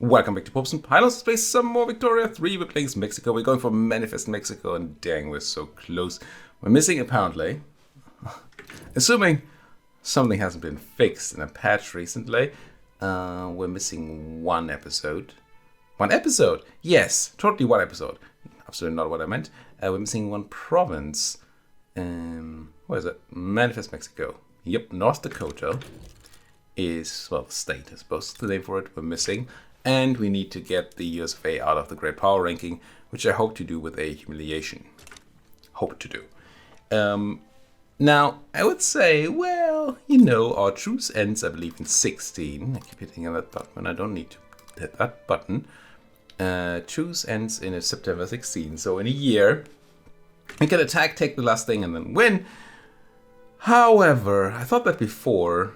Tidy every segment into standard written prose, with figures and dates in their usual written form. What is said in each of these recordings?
Welcome back to Popes and Pilots Space. Some more Victoria 3. We're playing Mexico. We're going for Manifest Mexico, and dang, we're so close. We're missing, apparently, assuming something hasn't been fixed in a patch recently, we're missing one episode. One episode? Yes, totally one episode. Absolutely not what I meant. We're missing one province. What is it? Manifest Mexico. Yep, North Dakota is, well, the state, I suppose, the name for it. We're missing. And we need to get the US of A out of the Great Power ranking, which I hope to do with a humiliation. Hope to do. Now, I would say, well, you know, our truce ends, I believe, in 16. I keep hitting that button. I don't need to hit that button. Truce ends in September 16. So in a year, we can attack, take the last thing, and then win. However, I thought that before,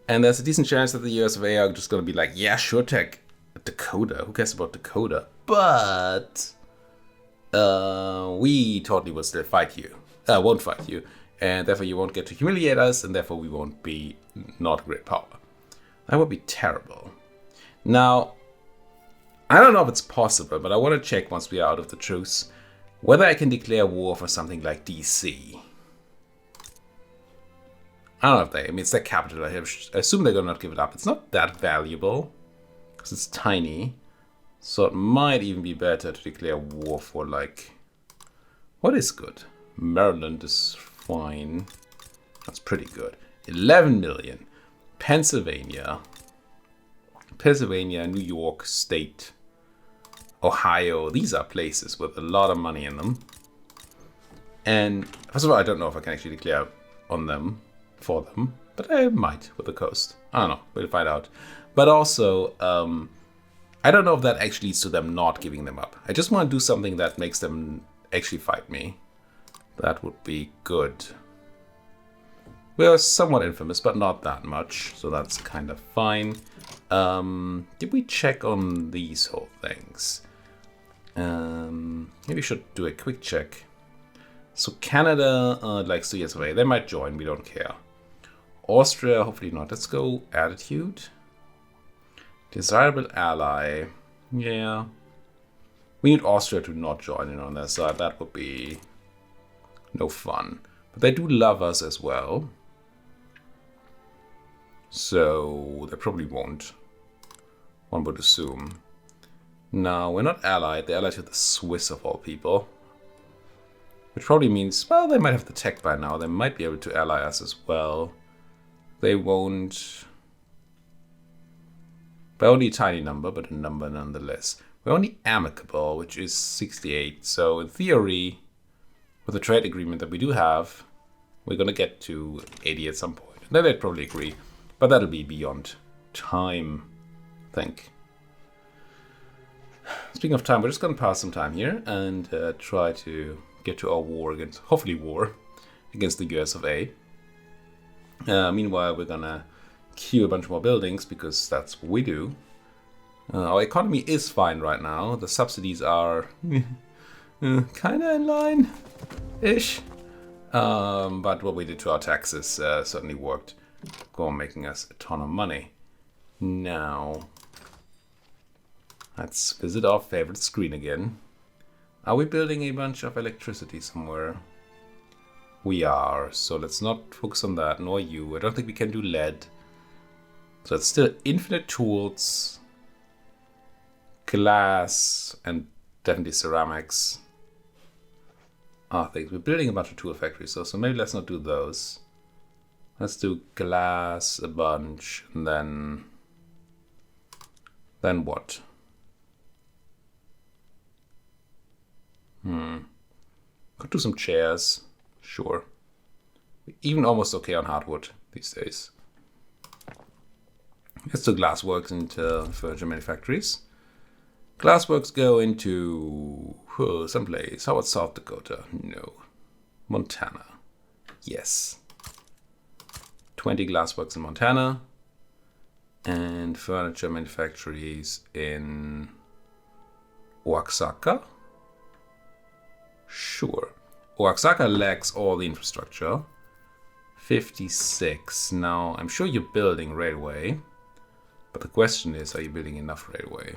and there's a decent chance that the US of A are just going to be like, yeah, sure, take Dakota. Who cares about Dakota? But we totally will still fight you. Won't fight you. And therefore you won't get to humiliate us, and therefore we won't be not a great power. That would be terrible. Now, I don't know if it's possible, but I want to check once we are out of the truce whether I can declare war for something like DC. I don't know if they, I mean, it's their capital. I assume they're going to not give it up. It's not that valuable because it's tiny. So it might even be better to declare war for, like, what is good? Maryland is fine. That's pretty good. 11 million. Pennsylvania, New York State, Ohio. These are places with a lot of money in them. And first of all, I don't know if I can actually declare on them, for them, but I might with the coast. I don't know. We'll find out. But also, I don't know if that actually leads to them not giving them up. I just want to do something that makes them actually fight me. That would be good. We're somewhat infamous, but not that much, so that's kind of fine. Did we check on these whole things? Maybe we should do a quick check. So Canada likes the US of A. They might join, we don't care. Austria, hopefully not. Let's go attitude. Desirable ally. Yeah. We need Austria to not join in on their side. That would be no fun. But they do love us as well. So they probably won't. One would assume. No, we're not allied. They're allied to the Swiss of all people. Which probably means, well, they might have the tech by now. They might be able to ally us as well. They won't. By only a tiny number, but a number nonetheless. We're only amicable, which is 68. So in theory, with the trade agreement that we do have, we're going to get to 80 at some point. Then they'd probably agree. But that'll be beyond time, I think. Speaking of time, we're just going to pass some time here and try to get to our war against, hopefully war, against the US of A. Meanwhile, we're gonna queue a bunch more buildings because that's what we do. Our economy is fine right now. The subsidies are kind of in line-ish. But what we did to our taxes certainly worked. Go on making us a ton of money. Now, let's visit our favorite screen again. Are we building a bunch of electricity somewhere? We are, so let's not focus on that, nor you. I don't think we can do lead. So it's still infinite tools, glass, and definitely ceramics. I think we're building a bunch of tool factories, so maybe let's not do those. Let's do glass a bunch, and then what? Could do some chairs. Sure. Even almost okay on hardwood these days. Let's do glassworks into furniture manufactories. Glassworks go into someplace. How about South Dakota? No. Montana. Yes. 20 glassworks in Montana. And furniture manufactories in Oaxaca. Sure. Oaxaca lacks all the infrastructure. 56. Now, I'm sure you're building railway. But the question is, are you building enough railway?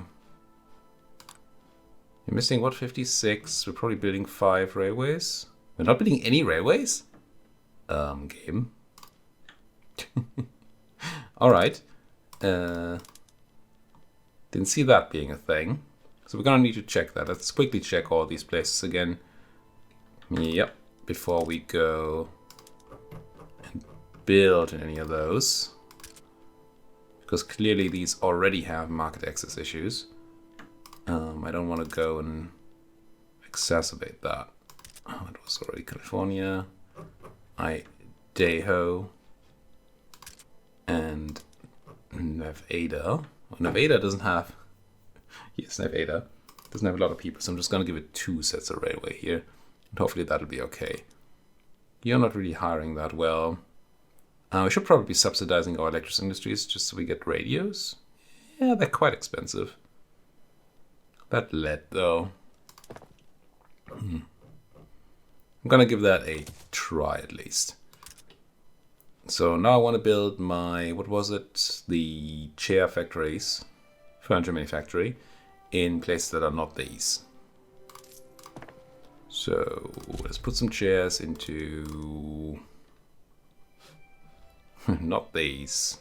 You're missing, what, 56? We're probably building 5 railways. We're not building any railways? Game. Alright. Didn't see that being a thing. So we're gonna need to check that. Let's quickly check all these places again. Yep. Before we go and build in any of those. Because clearly these already have market access issues. I don't want to go and exacerbate that. Oh, it was already California, Idaho, and Nevada. Well, Nevada doesn't have... Yes, Nevada doesn't have a lot of people, so I'm just going to give it 2 sets of railway here. And hopefully that'll be okay. You're not really hiring that well. We should probably be subsidizing our electric industries just so we get radios. Yeah, they're quite expensive. That lead, though. I'm gonna give that a try at least. So now I want to build my, what was it? The chair factories, furniture manufactory, in places that are not these. So let's put some chairs into... not these.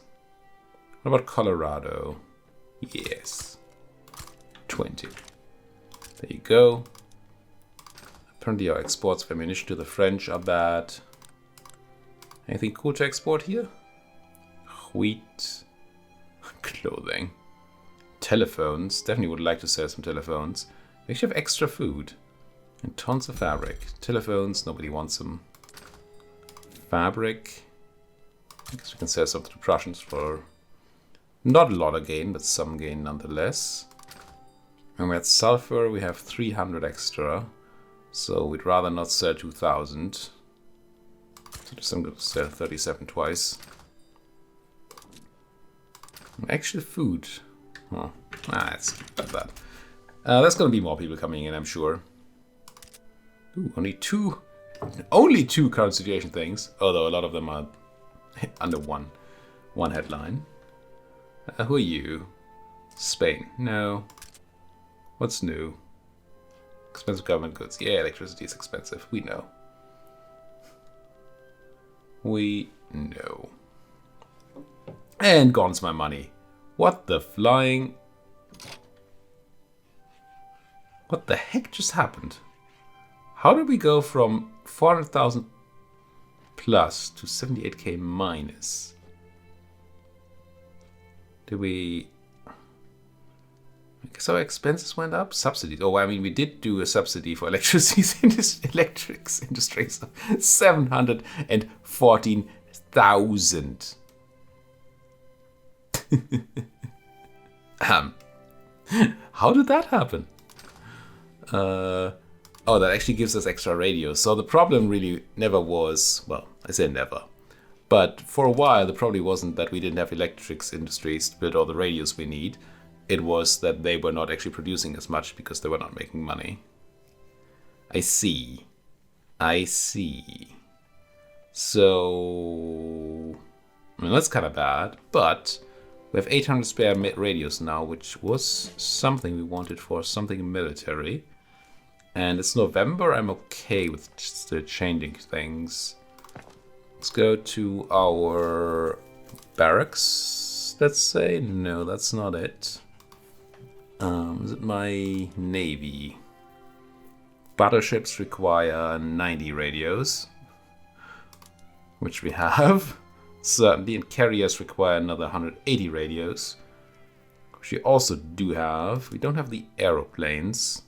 What about Colorado? Yes. 20. There you go. Apparently our exports of ammunition to the French are bad. Anything cool to export here? Wheat. Clothing. Telephones. Definitely would like to sell some telephones. We actually have extra food. And tons of fabric. Telephones, nobody wants them. Fabric. I guess we can sell some to the Prussians for not a lot of gain, but some gain nonetheless. And we're at sulfur, we have 300 extra. So we'd rather not sell 2,000. So just I'm going to sell 37 twice. Actual food. Oh, it's about that. There's going to be more people coming in, I'm sure. Ooh, only two current situation things. Although a lot of them are under one headline. Who are you? Spain. No. What's new? Expensive government goods. Yeah, electricity is expensive. We know. We know. And gone's my money. What the flying... What the heck just happened? How did we go from 400,000 plus to 78k minus? Did we... I guess our expenses went up? Subsidies. Oh, I mean, we did do a subsidy for electrics industries of 714,000. How did that happen? Oh, that actually gives us extra radios. So the problem really never was, well, I say never. But for a while, the problem wasn't that we didn't have electrics industries to build all the radios we need. It was that they were not actually producing as much because they were not making money. I see. So, I mean, that's kind of bad, but we have 800 spare radios now, which was something we wanted for something military. And it's November, I'm okay with still changing things. Let's go to our barracks, let's say. No, that's not it. Is it my navy? Battleships require 90 radios, which we have. Certainly, and carriers require another 180 radios, which we also do have. We don't have the aeroplanes,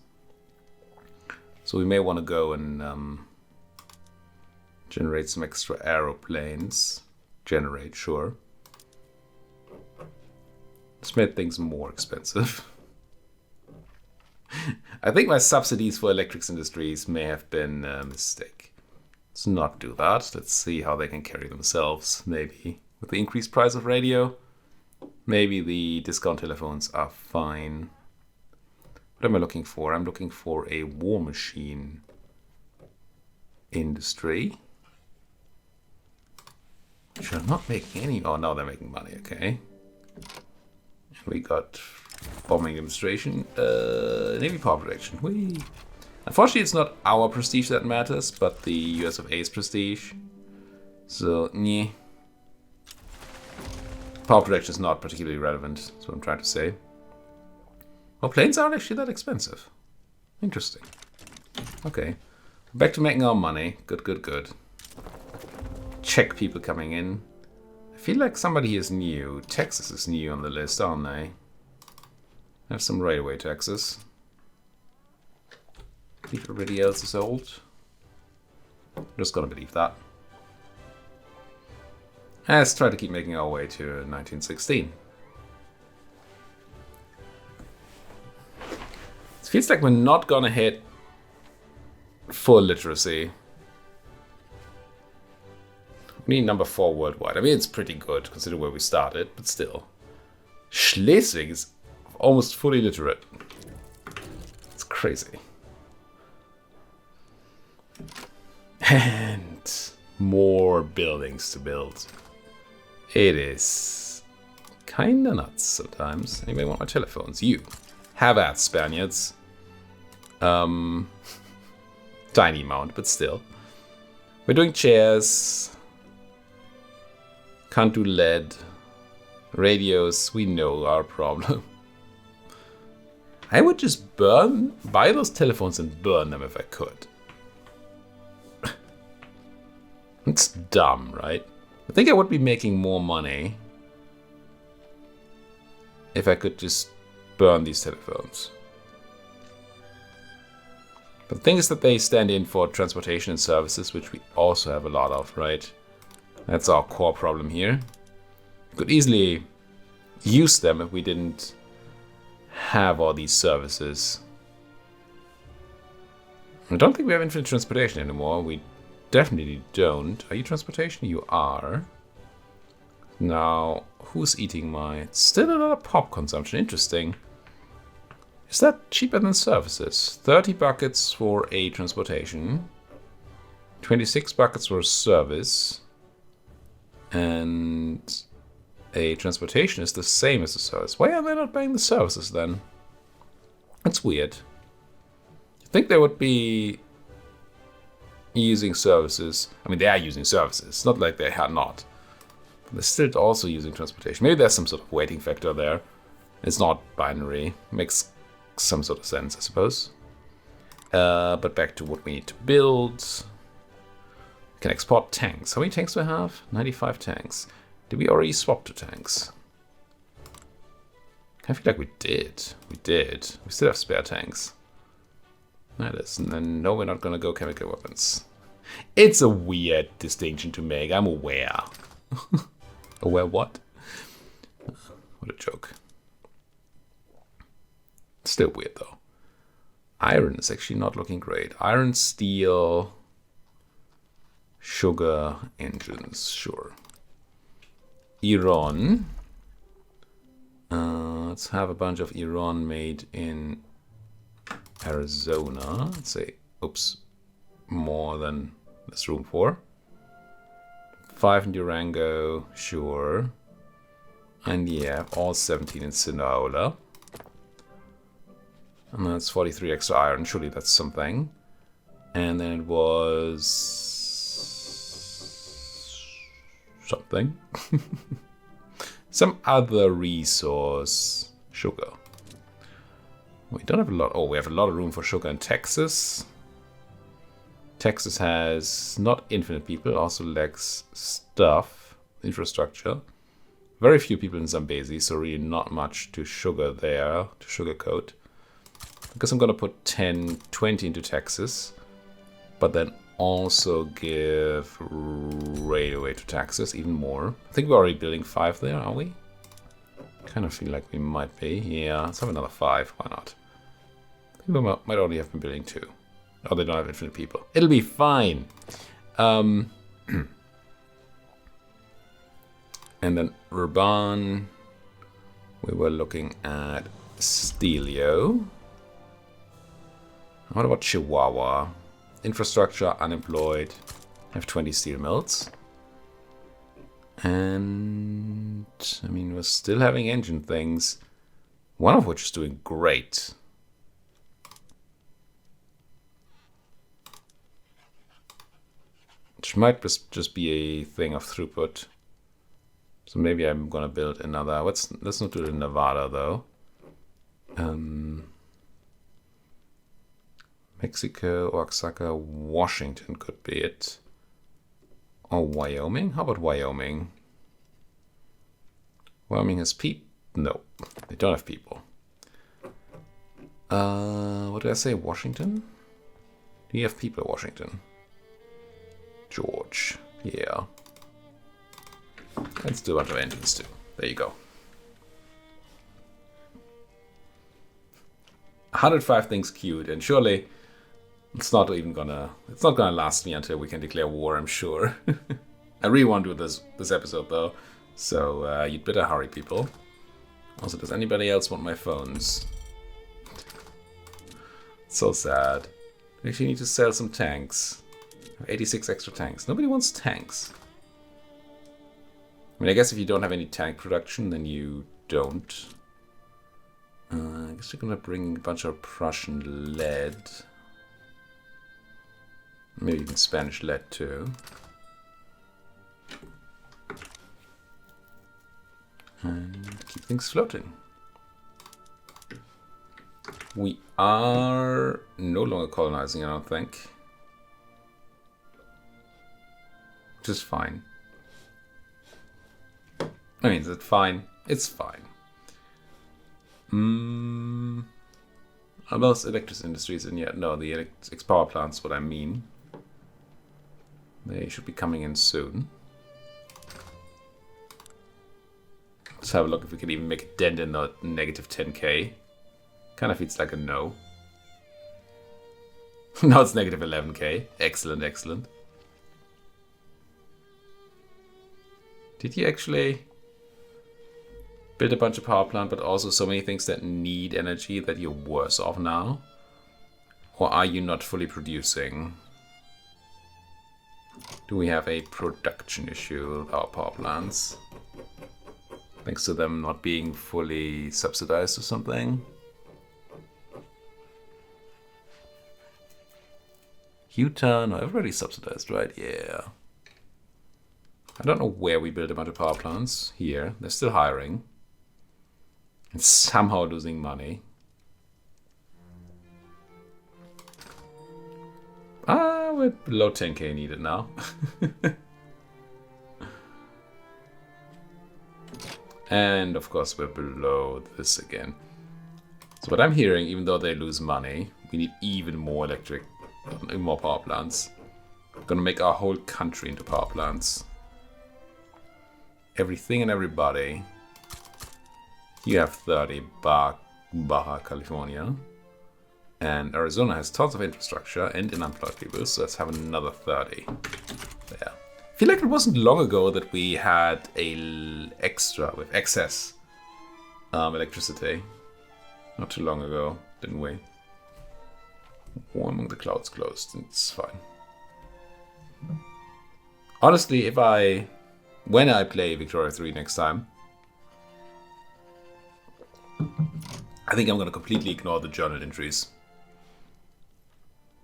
so we may want to go and generate some extra aeroplanes. Generate, sure. It's made things more expensive. I think my subsidies for electrics industries may have been a mistake. Let's not do that. Let's see how they can carry themselves. Maybe with the increased price of radio, maybe the discount telephones are fine. What am I looking for? I'm looking for a war machine industry. Which are not making any... Oh, now they're making money, okay. We got bombing demonstration, Navy power protection. Whee! Unfortunately, it's not our prestige that matters, but the US of A's prestige. So, yeah. Power protection is not particularly relevant, that's what I'm trying to say. Well, planes aren't actually that expensive. Interesting. Okay. Back to making our money. Good, good, good. Czech people coming in. I feel like somebody is new. Texas is new on the list, aren't they? Have some railway taxes. Everybody else is old. Just gonna believe that. Let's try to keep making our way to 1916. It feels like we're not gonna hit full literacy. We need number 4 worldwide. I mean, it's pretty good considering where we started, but still. Schleswig is almost fully literate. It's crazy. And more buildings to build. It is kinda nuts sometimes. Anybody want my telephones? You. Have at, Spaniards. Tiny amount, but still. We're doing chairs. Can't do lead. Radios, we know our problem. I would just buy those telephones and burn them if I could. It's dumb, right? I think I would be making more money if I could just burn these telephones. But the thing is that they stand in for transportation and services, which we also have a lot of, right? That's our core problem here. We could easily use them if we didn't have all these services. I don't think we have infinite transportation anymore. We definitely don't. Are you transportation? You are. Now, who's eating my... Still a lot of pop consumption. Interesting. Is that cheaper than services? 30 buckets for a transportation. 26 buckets for a service. And a transportation is the same as a service. Why are they not paying the services then? That's weird. I think they would be using services. I mean, they are using services. It's not like they are not. But they're still also using transportation. Maybe there's some sort of weighting factor there. It's not binary. Makes some sort of sense, I suppose. But back to what we need to build. We can export tanks. How many tanks do I have? 95 tanks. Did we already swap to tanks? I feel like we did. We did. We still have spare tanks. That is. And then, no, we're not going to go chemical weapons. It's a weird distinction to make. I'm aware. Aware what? What a joke. Still weird, though. Iron is actually not looking great. Iron, steel, sugar, engines, sure. Iran. Let's have a bunch of Iran made in Arizona. Let's say, oops, more than there's room for. 5 in Durango, sure. And yeah, all 17 in Sinaloa. And that's 43 extra iron. Surely that's something. And then it was something. Some other resource. Sugar. We don't have a lot. Oh, we have a lot of room for sugar in Texas. Texas has not infinite people. Also lacks stuff. Infrastructure. Very few people in Zambezi. So really not much to sugar there. To sugarcoat. Because I'm going to put 10, 20 into Texas, but then also give railway to Texas, even more. I think we're already building 5 there, are we? Kind of feel like we might be. Yeah, let's have another 5. Why not? I think we might only have been building 2. Oh, they don't have infinite people. It'll be fine. And then Urban, we were looking at Stelio. What about Chihuahua? Infrastructure, unemployed. Have 20 steel mills. And I mean, we're still having engine things. One of which is doing great. Which might just be a thing of throughput. So maybe I'm gonna build another. Let's not do it in Nevada though. Mexico, Oaxaca, Washington could be it. Or Wyoming? How about Wyoming? Wyoming has people? No, they don't have people. What did I say? Washington? Do you have people in Washington? George. Yeah. Let's do a bunch of engines too. There you go. 105 things queued, and surely it's not gonna last me until we can declare war, I'm sure. I really want to do this episode though, so you'd better hurry, people. Also, does anybody else want my phones? So sad. We actually need to sell some tanks. 86 extra tanks. Nobody wants tanks. I mean, I guess if you don't have any tank production, then you don't. I guess we're gonna bring a bunch of Prussian lead. Maybe even Spanish lead too. And keep things floating. We are no longer colonizing, I don't think. Which is fine. I mean, is it fine? It's fine. Are those electric industries in yet? No, the electric power plants, what I mean. They should be coming in soon. Let's have a look if we can even make a dent in the negative 10k. Kind of feels like a no. Now it's negative 11k. Excellent, excellent. Did you actually build a bunch of power plant, but also so many things that need energy that you're worse off now? Or are you not fully producing? Do we have a production issue with our power plants? Thanks to them not being fully subsidized or something? Utah, no, everybody's subsidized, right? Yeah. I don't know where we build a bunch of power plants. Here. They're still hiring. And somehow losing money. We're below 10k needed now. And of course we're below this again. So what I'm hearing, even though they lose money, we need even more more power plants. We're gonna make our whole country into power plants. Everything and everybody. You have 30 Baja California. And Arizona has tons of infrastructure and unemployed people, so let's have another 30 there. I feel like it wasn't long ago that we had excess electricity. Not too long ago, didn't we? War among the clouds closed, it's fine. Honestly, when I play Victoria 3 next time, I think I'm going to completely ignore the journal entries.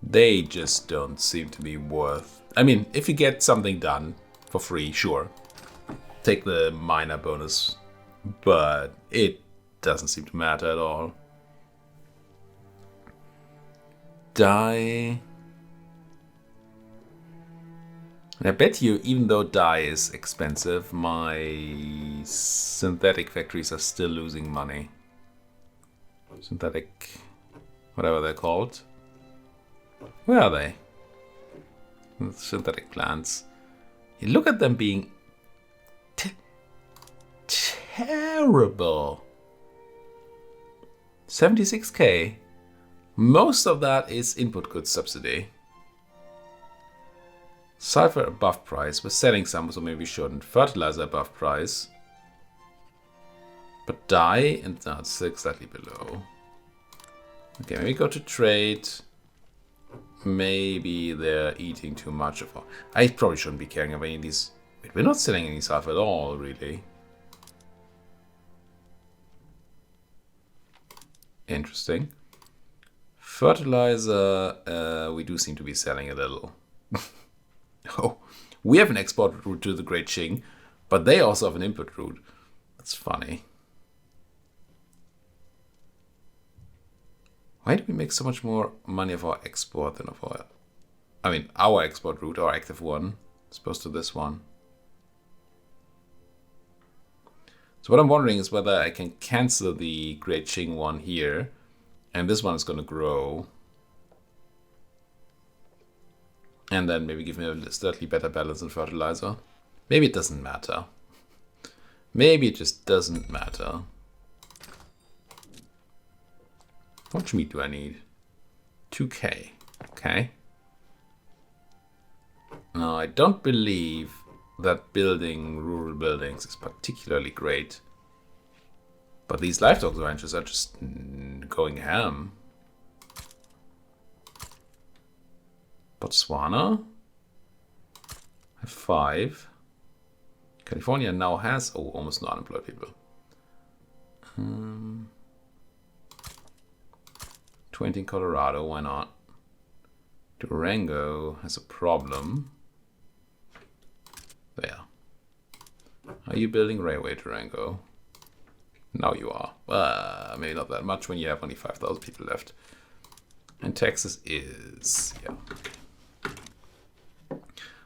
They just don't seem to be worth... I mean, if you get something done for free, sure. Take the minor bonus. But it doesn't seem to matter at all. Dye... And I bet you, even though dye is expensive, my synthetic factories are still losing money. Synthetic... whatever they're called. Where are they? Synthetic plants. You look at them being terrible. 76k. Most of that is input goods subsidy. Sulfur above price. We're selling some, so maybe we shouldn't. Fertilizer above price. But dye, and now it's slightly below. Okay, maybe go to trade. Maybe they're eating too much of... I probably shouldn't be carrying away any of these... Wait, we're not selling any stuff at all, really. Interesting. Fertilizer, we do seem to be selling a little. Oh, we have an export route to the Great Qing, but they also have an import route. That's funny. Why do we make so much more money of our export than of our... I mean, our export route, our active one, as opposed to this one. So what I'm wondering is whether I can cancel the Great Qing one here, and this one is going to grow. And then maybe give me a slightly better balance in fertilizer. Maybe it doesn't matter. Maybe it just doesn't matter. How much meat do I need? 2k. Okay. Now, I don't believe that building rural buildings is particularly great. But these livestock ranches are just going ham. Botswana? I have 5. California now has almost no unemployed people. 20 in Colorado, why not? Durango has a problem. There. Are you building railway, Durango? Now you are. Maybe not that much when you have only 5,000 people left. And Texas is, yeah.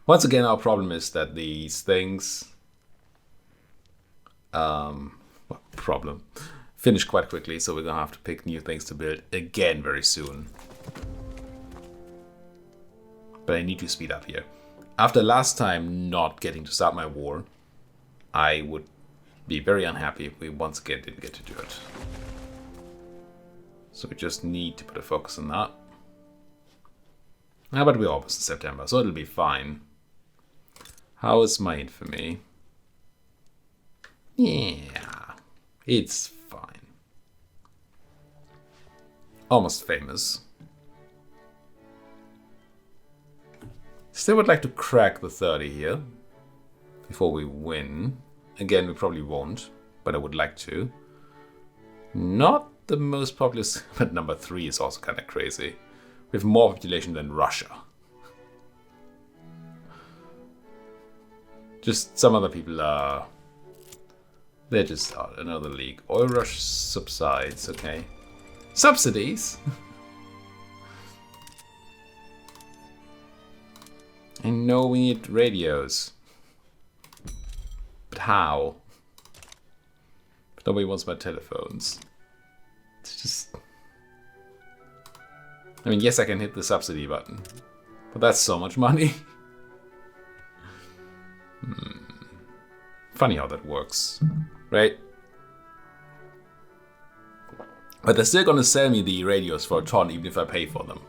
Once again, our problem is that these things, finish quite quickly, so we're gonna have to pick new things to build again very soon. But I need to speed up here. After last time not getting to start my war, I would be very unhappy if we once again didn't get to do it. So we just need to put a focus on that. But we're almost in September, so it'll be fine. How is my infamy? Yeah, it's fine. Almost famous. Still would like to crack the 30 here before we win. Again, we probably won't, but I would like to. Not the most populous, but number 3 is also kind of crazy. We have more population than Russia. Just some other people are... They're just another league. Oil rush subsides, okay. Subsidies? I know we need radios. But how? But nobody wants my telephones. It's just... I mean, yes, I can hit the subsidy button. But that's so much money. Funny how that works, right? But they're still gonna sell me the radios for a ton, even if I pay for them.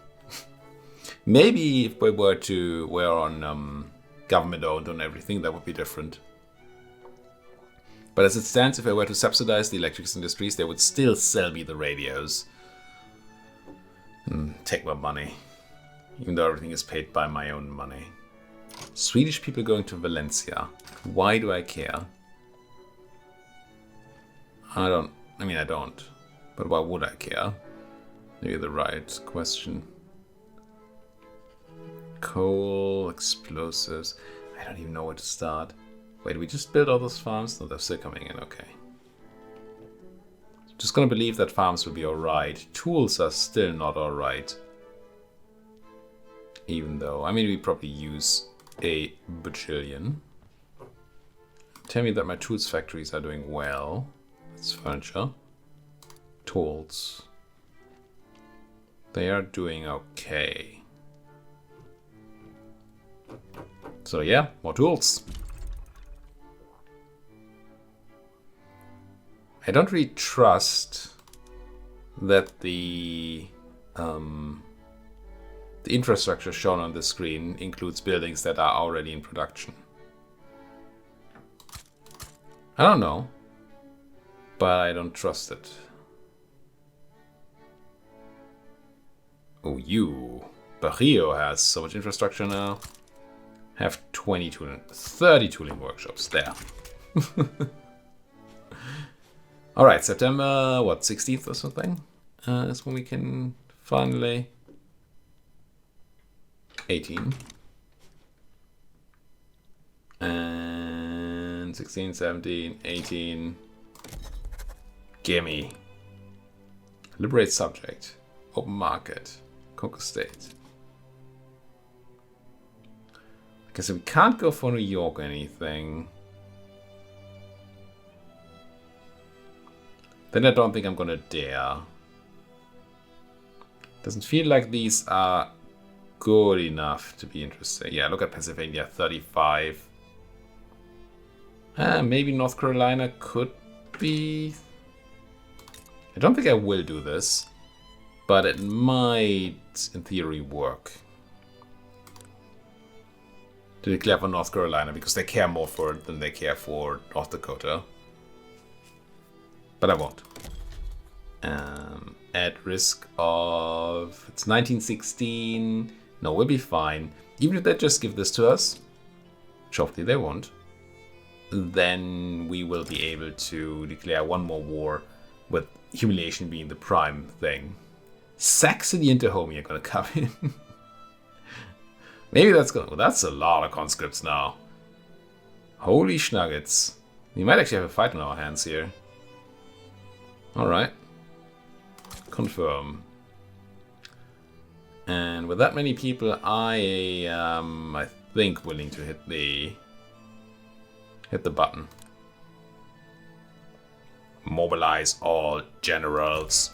Maybe if we were on government owned and everything, that would be different. But as it stands, if I were to subsidize the electrics industries, they would still sell me the radios. Take my money. Even though everything is paid by my own money. Swedish people going to Valencia. Why do I care? I don't. But why would I care? Maybe the right question. Coal, explosives. I don't even know where to start. Wait, did we just build all those farms? No, they're still coming in, okay. Just gonna believe that farms will be alright. Tools are still not alright. Even though, we probably use a bajillion. Tell me that my tools factories are doing well. That's furniture. Tools. They are doing okay. So yeah, more tools. I don't really trust that the infrastructure shown on the screen includes buildings that are already in production. I don't know, but I don't trust it. Oh, Barrio has so much infrastructure now. Have 30 tooling workshops there. Alright, September, 16th or something? That's when we can finally... 18. And 16, 17, 18. Gimme. Liberate subject. Open market. Conquer state. Okay, so we can't go for New York or anything. Then I don't think I'm gonna dare. Doesn't feel like these are good enough to be interesting. Yeah, look at Pennsylvania, 35. Maybe North Carolina could be... I don't think I will do this, but it might, in theory, work. To declare for North Carolina, because they care more for it than they care for North Dakota. But I won't. At risk of... It's 1916. No, we'll be fine. Even if they just give this to us, which hopefully they won't, then we will be able to declare one more war, with humiliation being the prime thing. Saxony and Dahomey are gonna come in. Maybe that's gonna... Well, that's a lot of conscripts now. Holy schnuggets. We might actually have a fight on our hands here. Alright. Confirm. And with that many people, I am, I think, willing to hit the button. Mobilize all generals.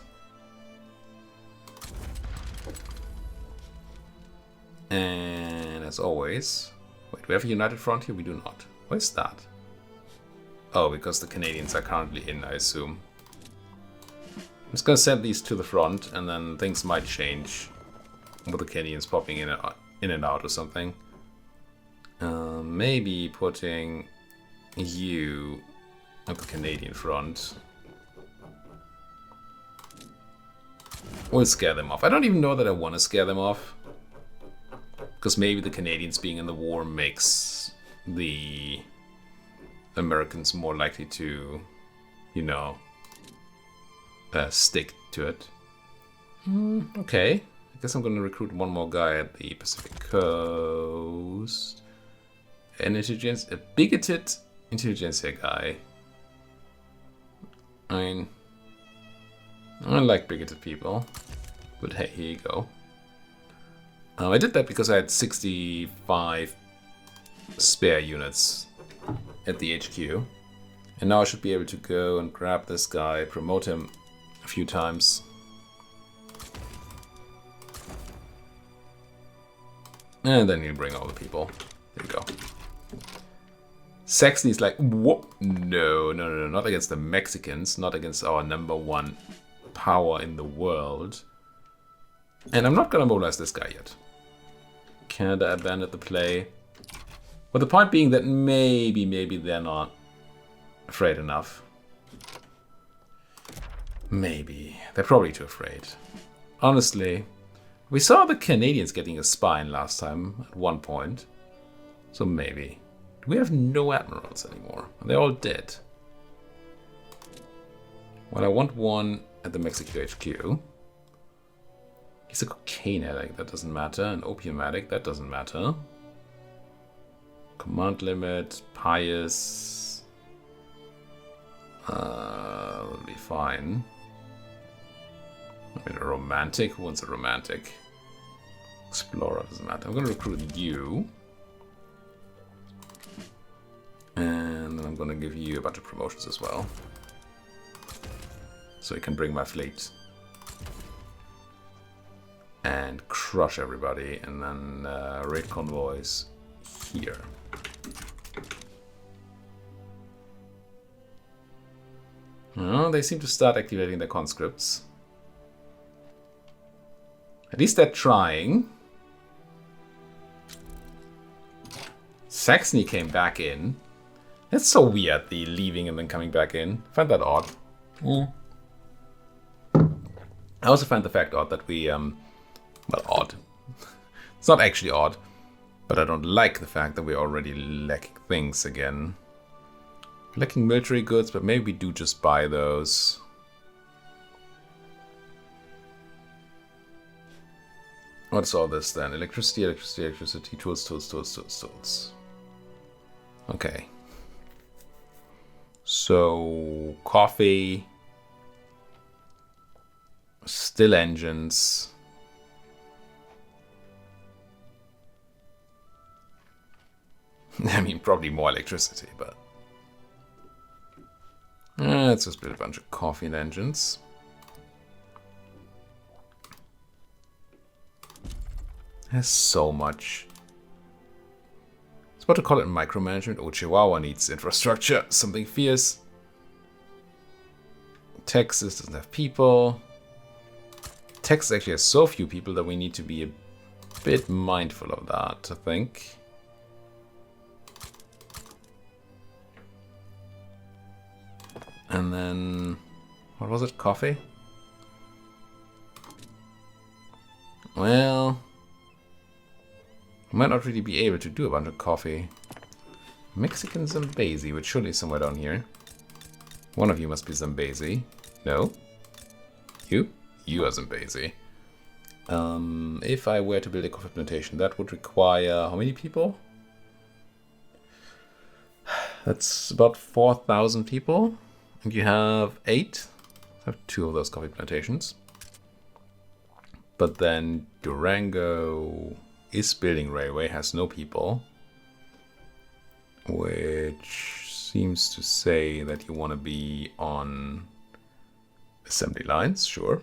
And as always... Wait, do we have a united front here? We do not. Why is that? Oh, because the Canadians are currently in, I assume. I'm just gonna send these to the front, and then things might change. With the Canadians popping in and out or something. Maybe putting you at the Canadian front. We'll scare them off. I don't even know that I want to scare them off. Because maybe the Canadians being in the war makes the Americans more likely to, you know, stick to it. Okay. I guess I'm going to recruit one more guy at the Pacific Coast. A bigoted intelligentsia guy. I mean, I like bigoted people. But hey, here you go. I did that because I had 65 spare units at the HQ. And now I should be able to go and grab this guy, promote him a few times. And then you bring all the people. There you go. Saxony's like, whoop. No, not against the Mexicans. Not against our #1 power in the world. And I'm not gonna mobilize this guy yet. Canada abandoned the play. But the point being that maybe they're not afraid enough. Maybe. They're probably too afraid. Honestly, we saw the Canadians getting a spine last time at one point. So maybe. We have no admirals anymore. They're all dead. Well, I want one at the Mexico HQ. He's a cocaine addict, that doesn't matter. An opium addict, that doesn't matter. Command limit, pious. That'll be fine. I mean, a romantic? Who wants a romantic? Explorer, doesn't matter. I'm going to recruit you. And then I'm going to give you a bunch of promotions as well. So you can bring my fleet. And crush everybody. And then raid convoys here. Oh, they seem to start activating their conscripts. At least they're trying. Saxony came back in. That's so weird, the leaving and then coming back in. I find that odd. I also find the fact odd that we, well, odd. It's not actually odd, but I don't like the fact that we're already lacking things again. We're lacking military goods, but maybe we do just buy those. What's all this then? Electricity, electricity, electricity, tools, tools, tools, tools, tools. Okay. So, coffee, still engines. I mean, probably more electricity, but... let's just build a bunch of coffee and engines. There's so much. I was about to call it micromanagement. Oh, Chihuahua needs infrastructure. Something fierce. Texas doesn't have people. Texas actually has so few people that we need to be a bit mindful of that, I think. And then, what was it? Coffee? Well, I might not really be able to do a bunch of coffee. Mexican Zambezi, which surely is somewhere down here. One of you must be Zambezi. No? You? You are Zambezi. If I were to build a coffee plantation, that would require how many people? That's about 4,000 people. And you have 8. I have 2 of those coffee plantations. But then Durango is building railway, has no people. Which seems to say that you want to be on assembly lines, sure.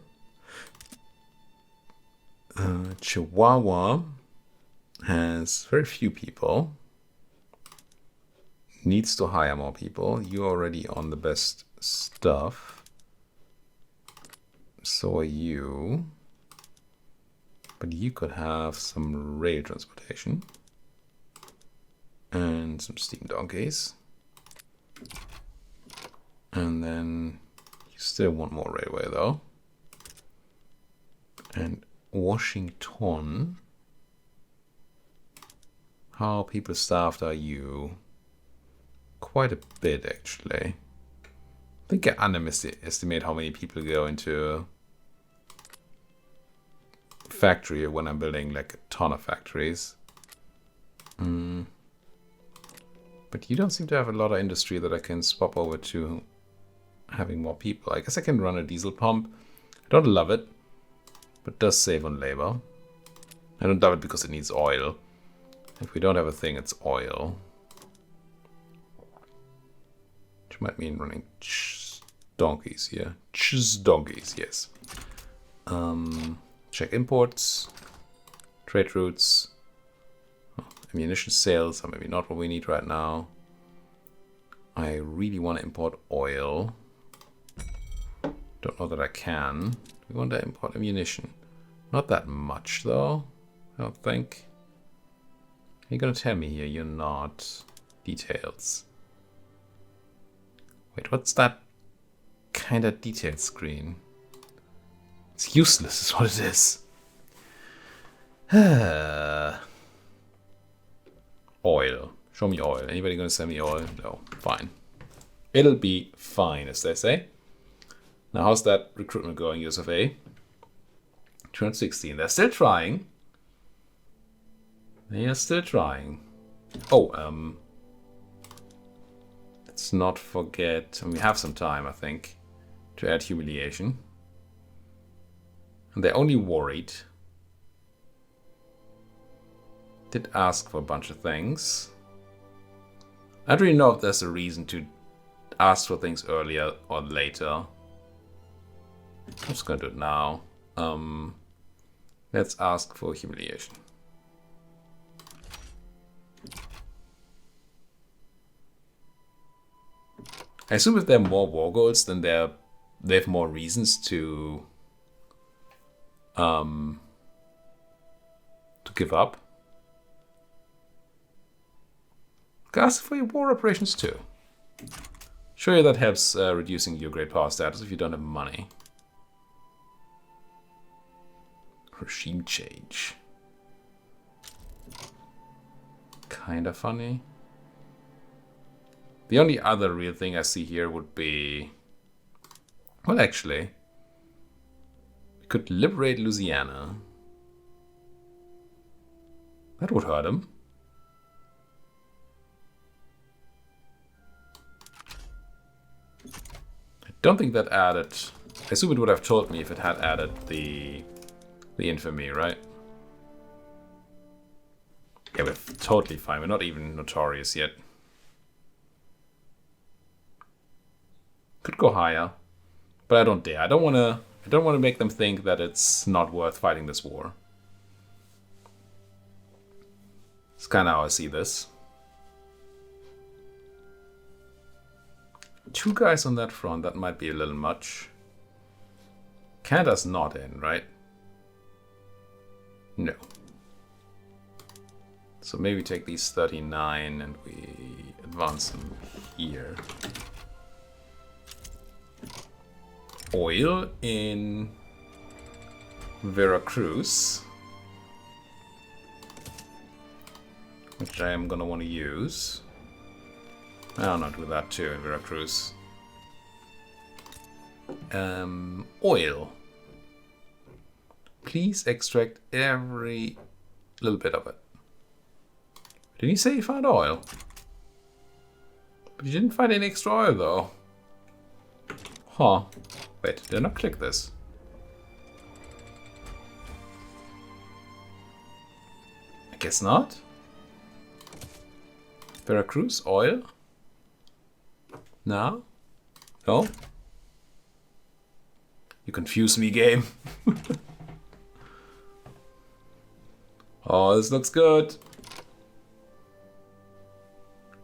Chihuahua has very few people. Needs to hire more people. You're already on the best stuff. So are you. But you could have some rail transportation. And some steam donkeys. And then you still want more railway though. And Washington. How people staffed are you? Quite a bit actually. I think I underestimate how many people go into factory when I'm building like a ton of factories. But you don't seem to have a lot of industry that I can swap over to having more people. I guess I can run a diesel pump. I don't love it, but it does save on labor. I don't love it because it needs oil. If we don't have a thing, it's oil. Which might mean running donkeys here. Donkeys, yes. Check imports, trade routes, ammunition sales are maybe not what we need right now. I really want to import oil. Don't know that I can. We want to import ammunition. Not that much though, I don't think. You're gonna tell me here you're not. Details. Wait, what's that kind of detailed screen? It's useless is what it is. Oil. Show me oil. Anybody gonna send me oil? No. Fine. It'll be fine, as they say. Now, how's that recruitment going, US of A? 216. They're still trying. They are still trying. Oh, let's not forget, and we have some time, I think, to add humiliation. And they're only worried. Did ask for a bunch of things. I don't really know if there's a reason to ask for things earlier or later. I'm just gonna do it now. Let's ask for humiliation. I assume if there are more war goals, then they have more reasons to give up. Ask for your war operations too. Sure, that helps reducing your great power status if you don't have money. Regime change. Kinda funny. The only other real thing I see here would be... Well, actually, we could liberate Louisiana. That would hurt him. I don't think that added... I assume it would have told me if it had added the infamy, right? Yeah, we're totally fine. We're not even notorious yet. Could go higher, but I don't dare. I don't want to make them think that it's not worth fighting this war. It's kind of how I see this. 2 guys on that front, that might be a little much. Canada's not in, right? No. So maybe take these 39 and we advance them here. Oil in Veracruz, which I am gonna want to use. I'll not do that too in Veracruz. Oil. Please extract every little bit of it. Didn't you say you found oil? But you didn't find any extra oil though. Huh. Wait, did I not click this? I guess not. Veracruz, oil? No? No? You confuse me, game. Oh, this looks good.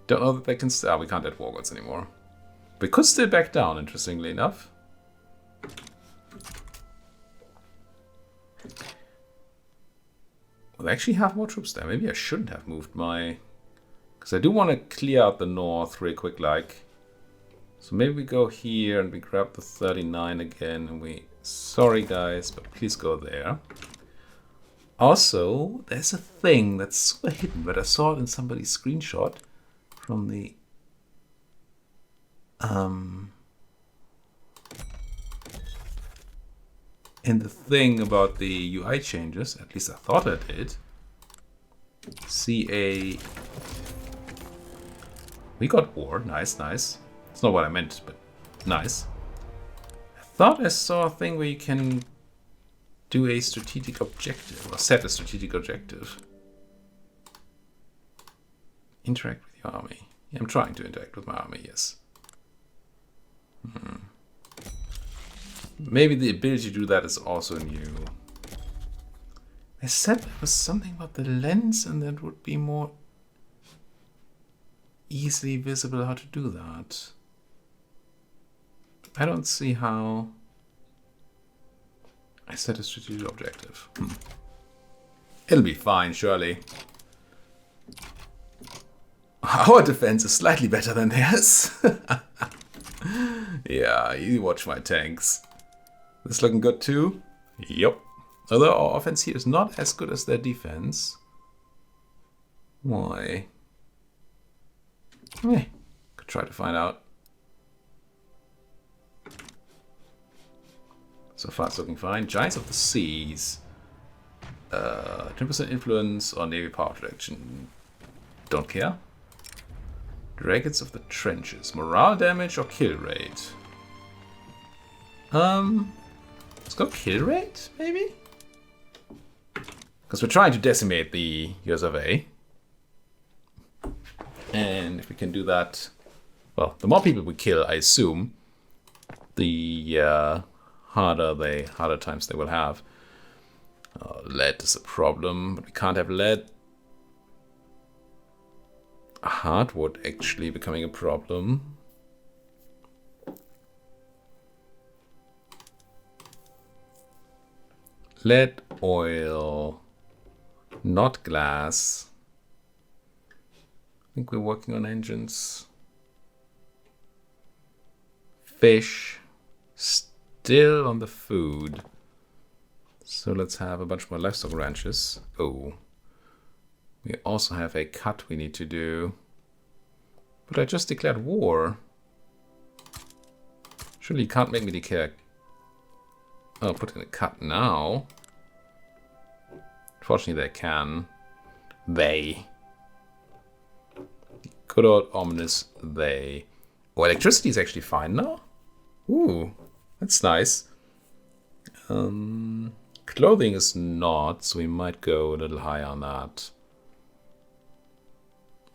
Don't know that they can... we can't add war gods anymore. We could still back down, interestingly enough. Well, I actually have more troops there. Maybe I shouldn't have moved my... Because I do want to clear out the north real quick, like. So maybe we go here and we grab the 39 again and we... Sorry guys, but please go there. Also, there's a thing that's super hidden, but I saw it in somebody's screenshot from the... in the thing about the UI changes, at least I thought I did. CA... We got war, nice, nice. It's not what I meant, but nice. I thought I saw a thing where you can do a strategic objective, or set a strategic objective. Interact with your army. Yeah, I'm trying to interact with my army, yes. Maybe the ability to do that is also new. They said there was something about the lens and that would be more easily visible how to do that. I don't see how I set a strategic objective. It'll be fine, surely. Our defense is slightly better than theirs. Yeah, you watch my tanks. This looking good too? Yep. Although our offense here is not as good as their defense. Why? Could try to find out. So far it's looking fine. Giants of the Seas. 10% influence on Navy power direction. Don't care. Dragons of the Trenches. Morale damage or kill rate? Let's go kill rate, maybe? Because we're trying to decimate the US of A. And if we can do that... Well, the more people we kill, I assume, the harder times they will have. Lead is a problem, but we can't have lead. Hardwood actually becoming a problem. Lead, oil, not glass. I think we're working on engines. Fish, still on the food. So let's have a bunch more livestock ranches. Oh. We also have a cut we need to do. But I just declared war. Surely you can't make me declare... put in a cut now. Fortunately they can. They. Good old ominous they. Oh, electricity is actually fine now. Ooh, that's nice. Clothing is not, so we might go a little higher on that.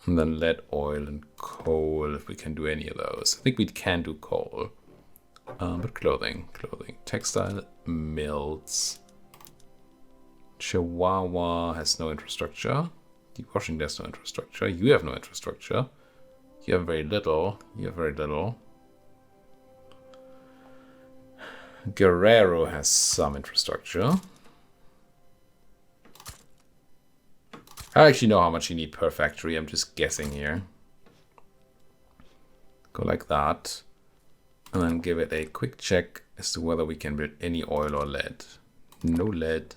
And then lead, oil, and coal, if we can do any of those. I think we can do coal. But clothing. Textile, mills. Chihuahua has no infrastructure. Deep washing, there's no infrastructure. You have no infrastructure. You have very little. Guerrero has some infrastructure. I actually know how much you need per factory. I'm just guessing here. Go like that. And then give it a quick check as to whether we can build any oil or lead. No lead.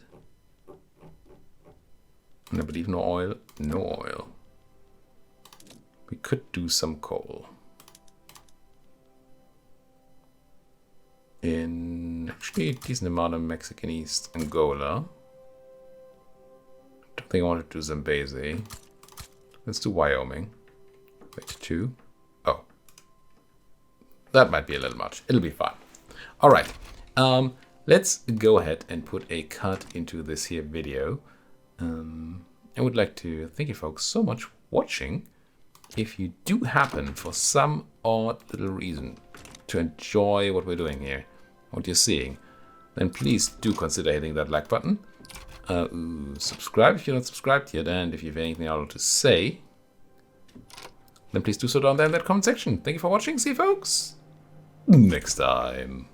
And I believe no oil. No oil. We could do some coal. In actually a decent amount of Mexican East Angola. Don't think I want to do Zambezi. Let's do Wyoming. Wait, 2. Oh. That might be a little much. It'll be fine. All right. Let's go ahead and put a cut into this here video. I would like to thank you folks so much for watching. If you do happen, for some odd little reason, to enjoy what we're doing here, what you're seeing, then please do consider hitting that like button. Subscribe if you're not subscribed yet, and if you have anything else to say, then please do so down there in that comment section. Thank you for watching. See you folks next time.